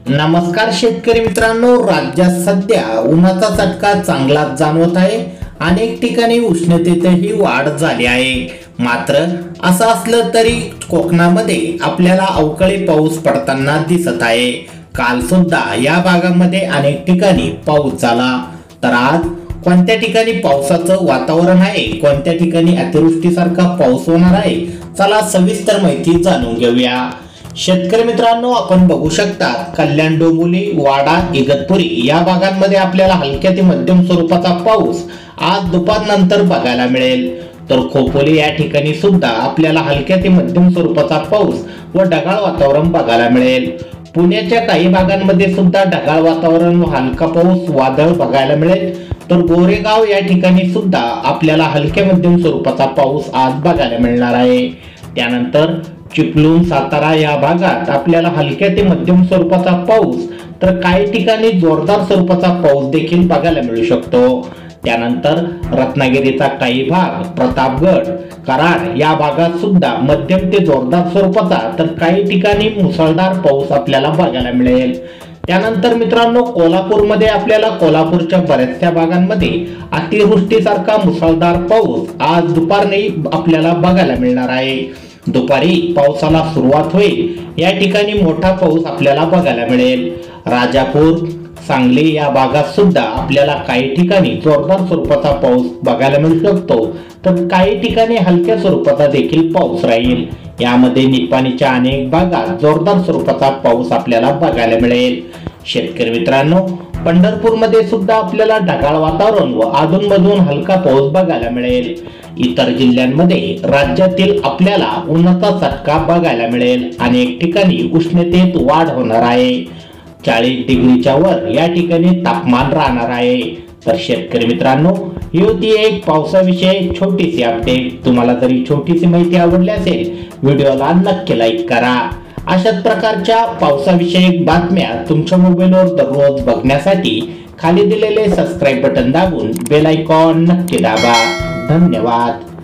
नमस्कार शेतकरी मित्रांनो, राज्यात सध्या उन्हाचा चटका चांगलाच जाणवत आहे। अनेक ठिकाणी उष्णतेतही वाढ झाली आहे। मात्र असं असलं तरी कोकणामध्ये आपल्याला अवकाळी पाऊस पडताना दिसत आहे। काल सुद्धा या भागामध्ये अनेक ठिकाणी पाऊस झाला। तर आज कोणत्या ठिकाणी पावसाचं वातावरण आहे, कोणत्या ठिकाणी अतिवृष्टीसारखा पाऊस होणार आहे, चला सविस्तर माहिती जाणून घेऊया। शेतकरी मित्रांनो, आपण बघू शकता कल्याण, डोंबिवली, वाडा, इगतपुरी या भागांमध्ये आपल्याला हलक्या ते मध्यम स्वरूपाचा पाऊस आज दुपारनंतर बघायला मिळेल। तर खोपोली या ठिकाणी सुद्धा आपल्याला हलक्या ते मध्यम स्वरूपाचा पाऊस व ढगाळ वातावरण बघायला मिळेल। पुण्याच्या काही भागांमध्ये सुद्धा ढगाळ वातावरण व हलका पाऊस वादळ बघायला मिळेल। तर गोरेगाव या ठिकाणी सुद्धा आपल्याला हलक्या मध्यम स्वरूपाचा पाऊस आज बघायला मिळणार आहे। त्यानंतर चिपळूण, सातारा या भागात आपल्याला हलक्या ते मध्यम स्वरूपाचा पाऊस तर काही ठिकाणी जोरदार स्वरूपाचा पाऊस देखील बघायला मिळू शकतो। त्यानंतर रत्नागिरीचा काही भाग, प्रतापगड, कराड या भागात सुद्धा मध्यम ते जोरदार स्वरूपाचा तर काही ठिकाणी मुसळधार पाऊस आपल्याला बघायला मिळेल। त्यानंतर मित्रांनो, कोल्हापूरमध्ये आपल्याला कोल्हापूरच्या बऱ्याचशा भागांमध्ये अतिवृष्टीसारखा मुसळधार पाऊस आज दुपारने आपल्याला बघायला मिळणार आहे। दुपारी पावसाला सुरुवात होईल, या ठिकाणी मोठा पाऊस आपल्याला बघायला मिळेल। राजापूर, सांगली या भागात सुद्धा आपल्याला काही ठिकाणी जोरदार स्वरूपाचा पाऊस बघायला मिळू शकतो, तर काही ठिकाणी हलक्या स्वरूपाचा देखील पाऊस राहील। यामध्ये निपाणीच्या अनेक भागात जोरदार स्वरूपाचा पाऊस आपल्याला बघायला मिळेल। शेतकरी मित्रांनो, पंढरपूरमध्ये सुद्धा आपल्याला ढगाळ वातावरण व अधूनमधून हलका पाऊस बघायला मिळेल। इतर जिल्ह्यांमध्ये राज्यातील आपल्याला उन्हाचा चटका बघायला मिळेल। अनेक ठिकाणी उष्णतेत वाढ होणार आहे। 40 डिग्रीच्या वर या ठिकाणी तापमान राहणार आहे। तर शेतकरी मित्रांनो, ही होती एक पावसाविषयी छोटीशी अपडेट। तुम्हाला जरी छोटीशी माहिती आवडली असेल, व्हिडिओला नक्की लाईक करा। अशाच प्रकारच्या पावसाविषयक बातम्या तुमच्या मोबाईलवर दररोज बघण्यासाठी खाली दिलेले सबस्क्राईब बटन दाबून बेल आयकॉन नक्की दाबा। धन्यवाद।